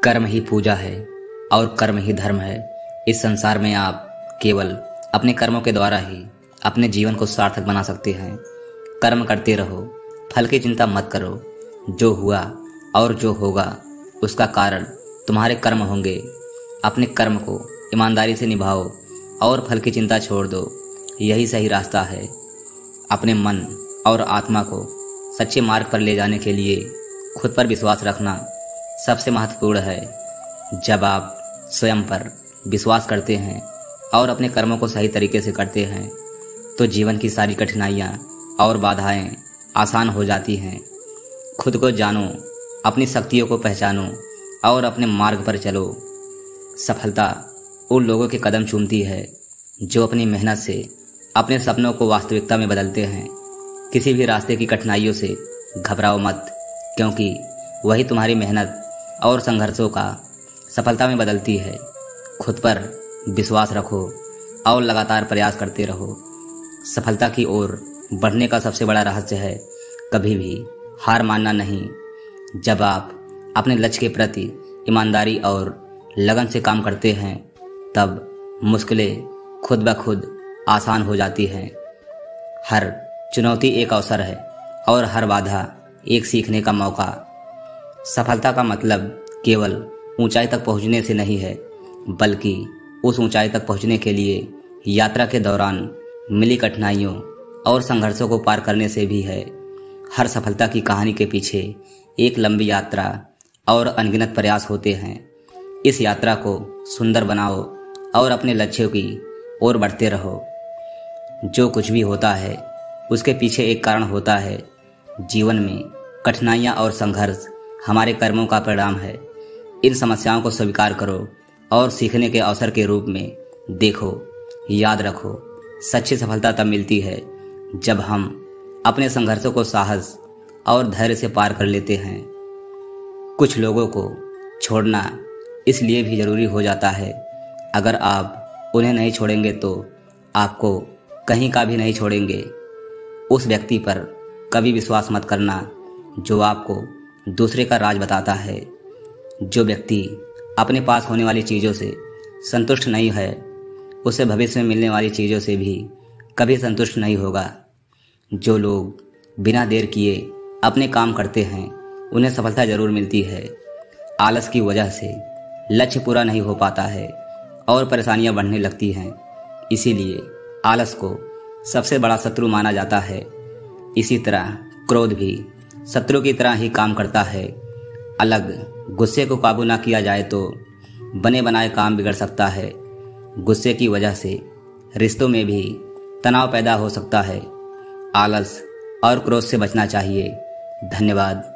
कर्म ही पूजा है और कर्म ही धर्म है। इस संसार में आप केवल अपने कर्मों के द्वारा ही अपने जीवन को सार्थक बना सकते हैं। कर्म करते रहो, फल की चिंता मत करो। जो हुआ और जो होगा उसका कारण तुम्हारे कर्म होंगे। अपने कर्म को ईमानदारी से निभाओ और फल की चिंता छोड़ दो। यही सही रास्ता है। अपने मन और आत्मा को सच्चे मार्ग पर ले जाने के लिए खुद पर विश्वास रखना सबसे महत्वपूर्ण है। जब आप स्वयं पर विश्वास करते हैं और अपने कर्मों को सही तरीके से करते हैं तो जीवन की सारी कठिनाइयाँ और बाधाएं आसान हो जाती हैं। खुद को जानो, अपनी शक्तियों को पहचानो और अपने मार्ग पर चलो। सफलता उन लोगों के कदम चूमती है जो अपनी मेहनत से अपने सपनों को वास्तविकता में बदलते हैं। किसी भी रास्ते की कठिनाइयों से घबराओ मत, क्योंकि वही तुम्हारी मेहनत और संघर्षों का सफलता में बदलती है। खुद पर विश्वास रखो और लगातार प्रयास करते रहो। सफलता की ओर बढ़ने का सबसे बड़ा रहस्य है कभी भी हार मानना नहीं। जब आप अपने लक्ष्य के प्रति ईमानदारी और लगन से काम करते हैं तब मुश्किलें खुद ब खुद आसान हो जाती हैं। हर चुनौती एक अवसर है और हर बाधा एक सीखने का मौका। सफलता का मतलब केवल ऊंचाई तक पहुंचने से नहीं है, बल्कि उस ऊंचाई तक पहुंचने के लिए यात्रा के दौरान मिली कठिनाइयों और संघर्षों को पार करने से भी है। हर सफलता की कहानी के पीछे एक लंबी यात्रा और अनगिनत प्रयास होते हैं। इस यात्रा को सुंदर बनाओ और अपने लक्ष्यों की ओर बढ़ते रहो। जो कुछ भी होता है उसके पीछे एक कारण होता है। जीवन में कठिनाइयाँ और संघर्ष हमारे कर्मों का परिणाम है। इन समस्याओं को स्वीकार करो और सीखने के अवसर के रूप में देखो। याद रखो, सच्ची सफलता तब मिलती है जब हम अपने संघर्षों को साहस और धैर्य से पार कर लेते हैं। कुछ लोगों को छोड़ना इसलिए भी जरूरी हो जाता है, अगर आप उन्हें नहीं छोड़ेंगे तो आपको कहीं का भी नहीं छोड़ेंगे। उस व्यक्ति पर कभी विश्वास मत करना जो आपको दूसरे का राज बताता है। जो व्यक्ति अपने पास होने वाली चीज़ों से संतुष्ट नहीं है उसे भविष्य में मिलने वाली चीज़ों से भी कभी संतुष्ट नहीं होगा। जो लोग बिना देर किए अपने काम करते हैं उन्हें सफलता जरूर मिलती है। आलस की वजह से लक्ष्य पूरा नहीं हो पाता है और परेशानियां बढ़ने लगती हैं। इसीलिए आलस को सबसे बड़ा शत्रु माना जाता है। इसी तरह क्रोध भी शत्रु की तरह ही काम करता है। अलग गुस्से को काबू ना किया जाए तो बने बनाए काम बिगड़ सकता है। गुस्से की वजह से रिश्तों में भी तनाव पैदा हो सकता है। आलस और क्रोध से बचना चाहिए। धन्यवाद।